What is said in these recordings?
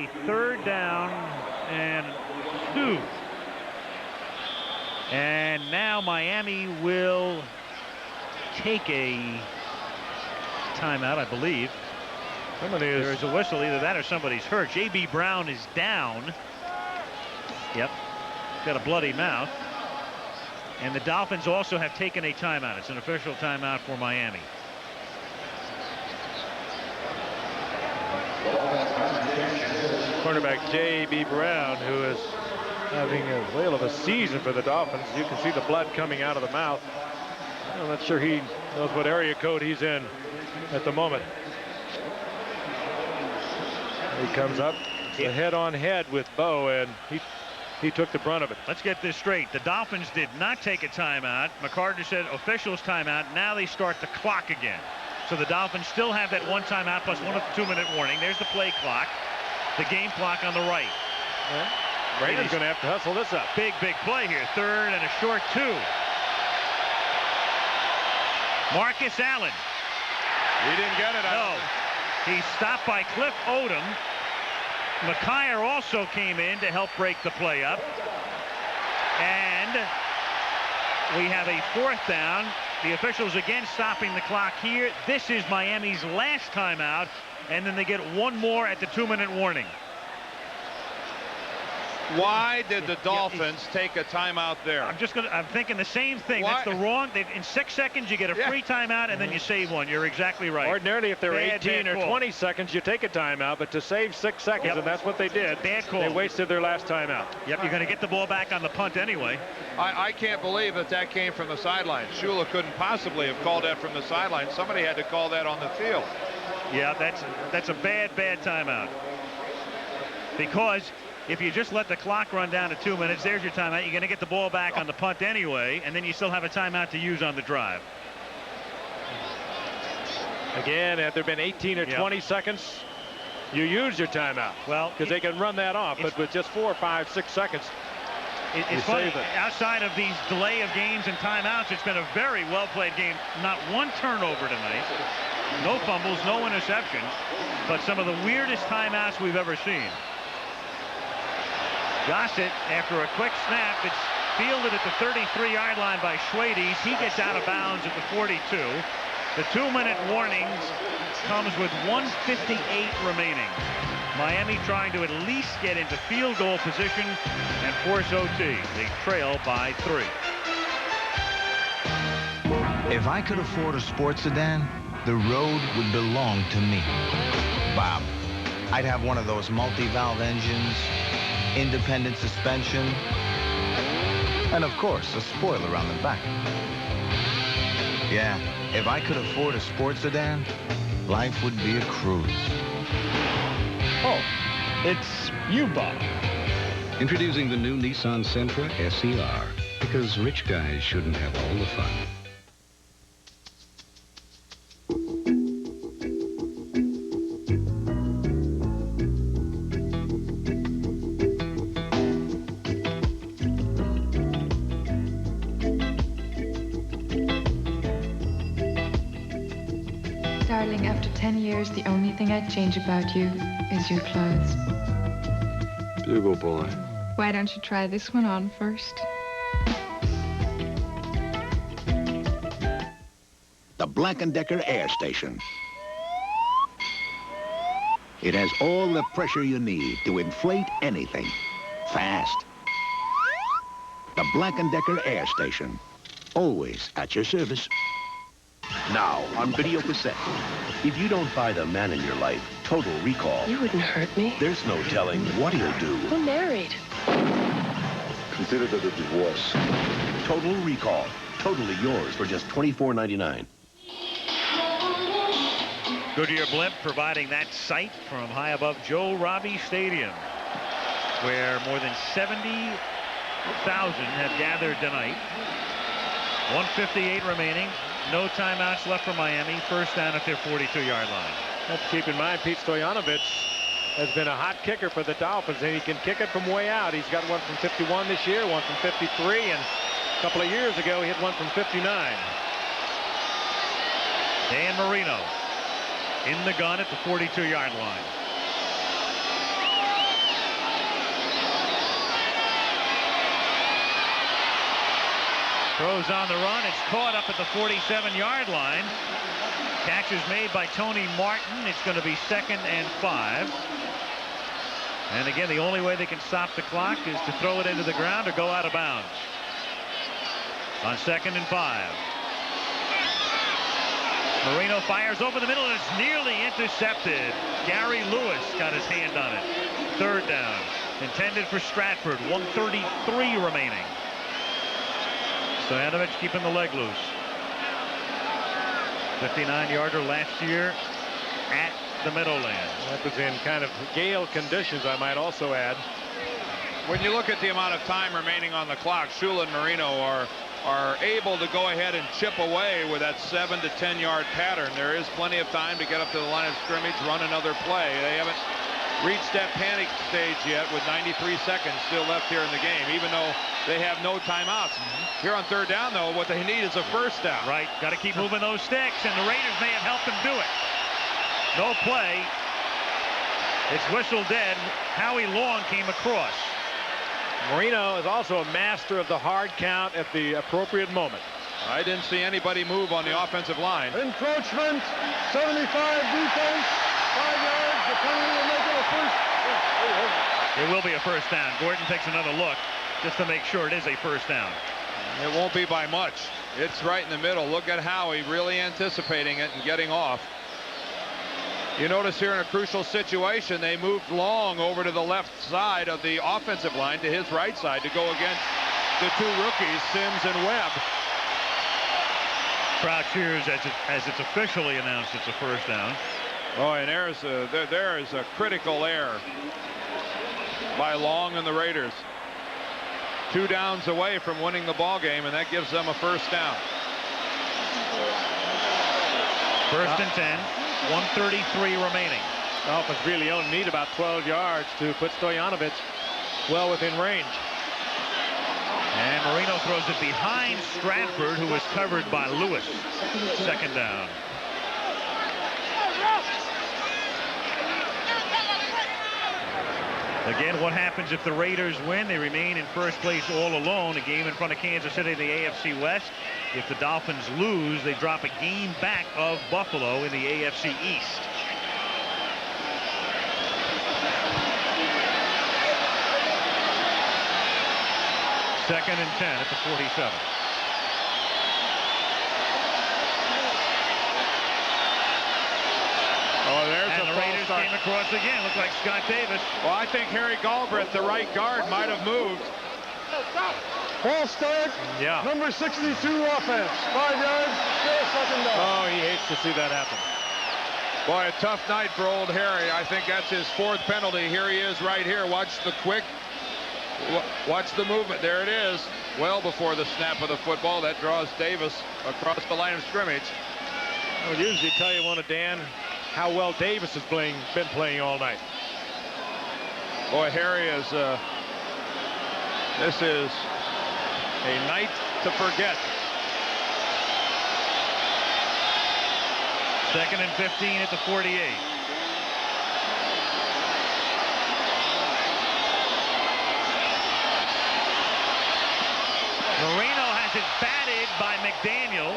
a 3rd down and 2. And now Miami will take a timeout, I believe. There's a whistle. Either that or somebody's hurt. J.B. Brown is down. Yep. Got a bloody mouth. And the Dolphins also have taken a timeout. It's an official timeout for Miami. Cornerback J.B. Brown, who is having a whale of a season for the Dolphins. You can see the blood coming out of the mouth. I'm not sure he knows what area code he's in at the moment. He comes up head-on-head with Bo, and he took the brunt of it. Let's get this straight. The Dolphins did not take a timeout. McCartney said officials timeout. Now they start the clock again. So the Dolphins still have that 1 timeout plus 1 2-minute warning. There's the play clock. The game clock on the right. Yeah. Raiders going to have to hustle this up. Big play here. 3rd and a short 2. Marcus Allen. He didn't get it. No. He's stopped by Cliff Odom. McKyer also came in to help break the play up. And we have a 4th down. The officials again stopping the clock here. This is Miami's last timeout, and then they get 1 more at the 2-minute warning. Why did the Dolphins take a timeout there? I'm thinking the same thing. Why? That's the wrong. In 6 seconds, you get a free timeout, and then you save 1. You're exactly right. Ordinarily, if they're 18 or 20 seconds, you take a timeout, but to save 6 seconds, and that's what they did. Bad call. They wasted their last timeout. Yep, you're going to get the ball back on the punt anyway. I can't believe that came from the sideline. Shula couldn't possibly have called that from the sideline. Somebody had to call that on the field. Yeah, that's a bad timeout. Because if you just let the clock run down to 2 minutes, there's your timeout. You're going to get the ball back on the punt anyway, and then you still have a timeout to use on the drive. Again, had there been 18 or 20 seconds, you use your timeout. Well, because they can run that off, but with just 4, 5, 6 seconds, it's funny. Outside of these delay of games and timeouts, it's been a very well-played game. Not 1 turnover tonight. No fumbles, no interceptions, but some of the weirdest timeouts we've ever seen. Gossett, after a quick snap, it's fielded at the 33-yard line by Schwedes. He gets out of bounds at the 42. The 2-minute warnings comes with 1:58 remaining. Miami trying to at least get into field goal position and force OT. They trail by 3. If I could afford a sports sedan, the road would belong to me. Bob, I'd have one of those multi-valve engines, independent suspension, and of course a spoiler on the back. Yeah, if I could afford a sports sedan, life would be a cruise. Oh, it's you, Bob. Introducing the new Nissan Sentra SER, because rich guys shouldn't have all the fun. Darling, after 10 years, the only thing I'd change about you is your clothes. Bugle boy. Why don't you try this one on first? The Black & Decker Air Station. It has all the pressure you need to inflate anything. Fast. The Black & Decker Air Station. Always at your service. Now, on video cassette. If you don't buy the man in your life, Total Recall. You wouldn't hurt me. There's no telling what he'll do. We're married. Consider that a divorce. Total Recall. Totally yours for just $24.99. Goodyear Blimp providing that sight from high above Joe Robbie Stadium, where more than 70,000 have gathered tonight. 1:58 remaining. No timeouts left for Miami. First down at their 42-yard line. Let's keep in mind, Pete Stoyanovich has been a hot kicker for the Dolphins, and he can kick it from way out. He's got one from 51 this year, one from 53, and a couple of years ago he hit one from 59. Dan Marino in the gun at the 42-yard line. Throws on the run. It's caught up at the 47-yard line. Catch is made by Tony Martin. It's going to be 2nd and 5. And again, the only way they can stop the clock is to throw it into the ground or go out of bounds. On 2nd and 5. Marino fires over the middle, and it's nearly intercepted. Gary Lewis got his hand on it. 3rd down. Intended for Stratford. 1:33 remaining. Stoyanovich keeping the leg loose. 59-yarder last year at the Meadowlands. That was in kind of gale conditions, I might also add. When you look at the amount of time remaining on the clock, Shula and Marino are able to go ahead and chip away with that 7 to 10-yard pattern. There is plenty of time to get up to the line of scrimmage, run another play. They haven't reached that panic stage yet with 93 seconds still left here in the game, even though they have no timeouts. Here on 3rd down, though, what they need is a 1st down. Right. Got to keep moving those sticks, and the Raiders may have helped them do it. No play. It's whistle dead. Howie Long came across. Marino is also a master of the hard count at the appropriate moment. I didn't see anybody move on the offensive line. Encroachment, 75 defense, 5 yards. The penalty will make it a first. It will be a 1st down. Gordon takes another look just to make sure it is a 1st down. It won't be by much. It's right in the middle. Look at Howie really anticipating it and getting off. You notice here in a crucial situation, they moved Long over to the left side of the offensive line to his right side to go against the 2 rookies, Sims and Webb. Crowd cheers as it's officially announced it's a 1st down. Oh, and there is a critical error by Long and the Raiders. 2 downs away from winning the ball game, and that gives them a 1st down. 1st and 10. 1:33 remaining. Dolphins really only need about 12 yards to put Stoyanovich well within range. And Marino throws it behind Stratford, who was covered by Lewis. 2nd down. Again, what happens if the Raiders win? They remain in 1st place all alone, a game in front of Kansas City, the AFC West. If the Dolphins lose, they drop a game back of Buffalo in the AFC East. Second and 10 at the 47. Oh, there's and the Raiders came across again. Looked like Scott Davis. Well, I think Harry Galbraith, the right guard, might have moved. False start. Yeah. Number 62 offense. 5 yards. Still 2nd down. Oh, he hates to see that happen. Boy, a tough night for old Harry. I think that's his 4th penalty. Here he is right here. Watch the watch the movement. There it is. Well before the snap of the football. That draws Davis across the line of scrimmage. I would usually tell you, Dan, how well Davis has been playing all night. Boy, Harry is this is a night to forget. 2nd and 15 at the 48. Marino has it batted by McDaniel.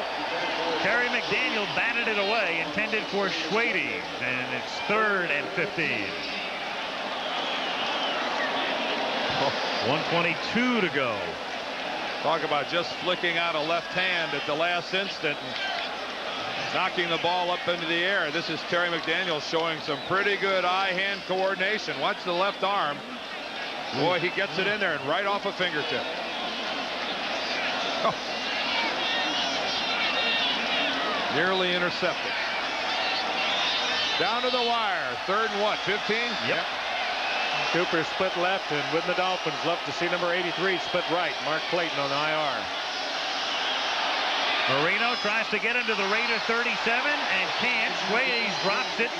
Terry McDaniel batted it away, intended for Schwedes, and it's 3rd and 15. 1:22 to go. Talk about just flicking out a left hand at the last instant and knocking the ball up into the air. This is Terry McDaniel showing some pretty good eye-hand coordination. Watch the left arm. Boy, he gets it in there and right off a fingertip. Oh. Nearly intercepted. Down to the wire. 3rd and what, 15? Yep. Cooper split left, and with the Dolphins, love to see number 83 split right. Mark Clayton on IR. Marino tries to get into the Raider 37 and can't. Schwedes drops it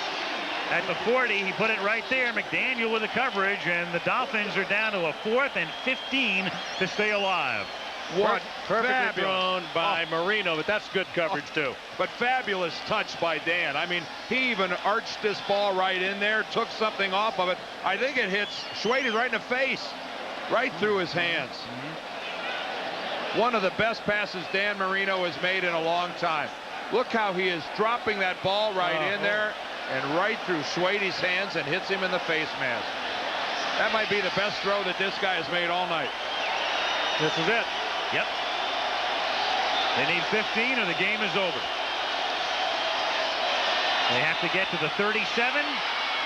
at the 40. He put it right there. McDaniel with the coverage, and the Dolphins are down to a 4th and 15 to stay alive. What Perfectly thrown by Marino, but that's good coverage too. But fabulous touch by Dan. I mean, he even arched this ball right in there, took something off of it. I think it hits Schwedes right in the face, right through his hands. One of the best passes Dan Marino has made in a long time. Look how he is dropping that ball right in there and right through Schwedes' hands and hits him in the face mask. That might be the best throw that this guy has made all night. This is it. Yep. They need 15 or the game is over. They have to get to the 37,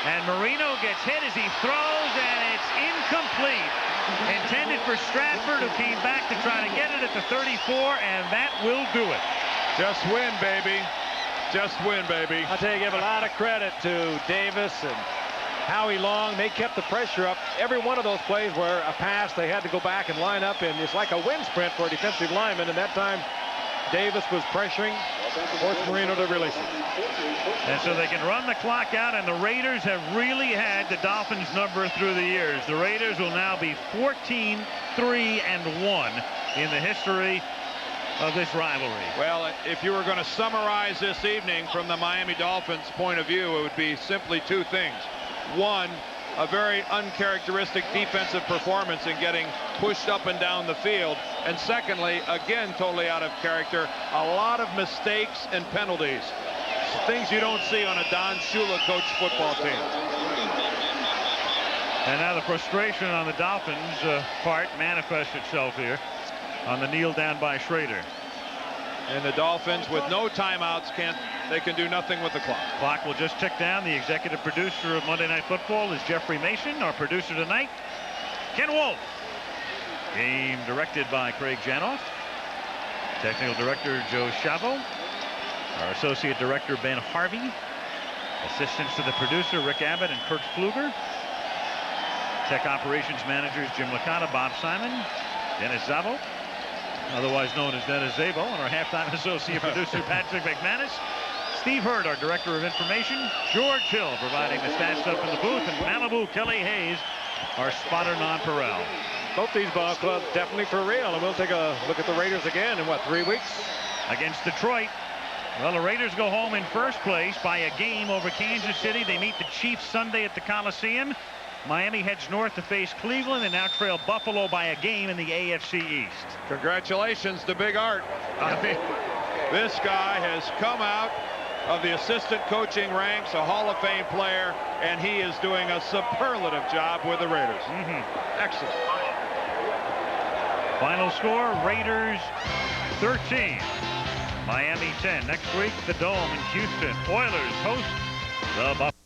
and Marino gets hit as he throws, and it's incomplete. Intended for Stratford, who came back to try to get it at the 34, and that will do it. Just win, baby. Just win, baby. I'll tell you, give a lot of credit to Davis and Howie Long. They kept the pressure up. Every one of those plays were a pass. They had to go back and line up, and it's like a wind sprint for a defensive lineman, and that time Davis was pressuring, forced Marino to release it. And so they can run the clock out, and the Raiders have really had the Dolphins' number through the years. The Raiders will now be 14-3-1 in the history of this rivalry. Well, if you were going to summarize this evening from the Miami Dolphins' point of view, it would be simply two things. One, a very uncharacteristic defensive performance in getting pushed up and down the field. And secondly, again, totally out of character, a lot of mistakes and penalties. Things you don't see on a Don Shula coached football team. And now the frustration on the Dolphins' part manifests itself here on the kneel down by Schrader. And the Dolphins, with no timeouts, they can do nothing with the clock. Clock will just tick down. The executive producer of Monday Night Football is Jeffrey Mason. Our producer tonight, Ken Wolf. Game directed by Craig Janoff. Technical director Joe Chavo. Our associate director Ben Harvey. Assistants to the producer Rick Abbott and Kurt Pfluger. Tech operations managers Jim Licata, Bob Simon, Dennis Zavo, otherwise known as Dennis Zabo, and our halftime associate producer Patrick McManus. Steve Hurd, our director of information. George Hill providing the stats up in the booth, and Malibu Kelly Hayes, our spotter nonpareil. Both these ball clubs definitely for real, and we'll take a look at the Raiders again in what, 3 weeks? Against Detroit. Well, the Raiders go home in first place by a game over Kansas City. They meet the Chiefs Sunday at the Coliseum. Miami heads north to face Cleveland and now trail Buffalo by a game in the AFC East. Congratulations to Big Art. I mean, this guy has come out of the assistant coaching ranks, a Hall of Fame player, and he is doing a superlative job with the Raiders. Excellent. Final score, Raiders 13, Miami 10. Next week, the Dome in Houston. Oilers host the Buffalo.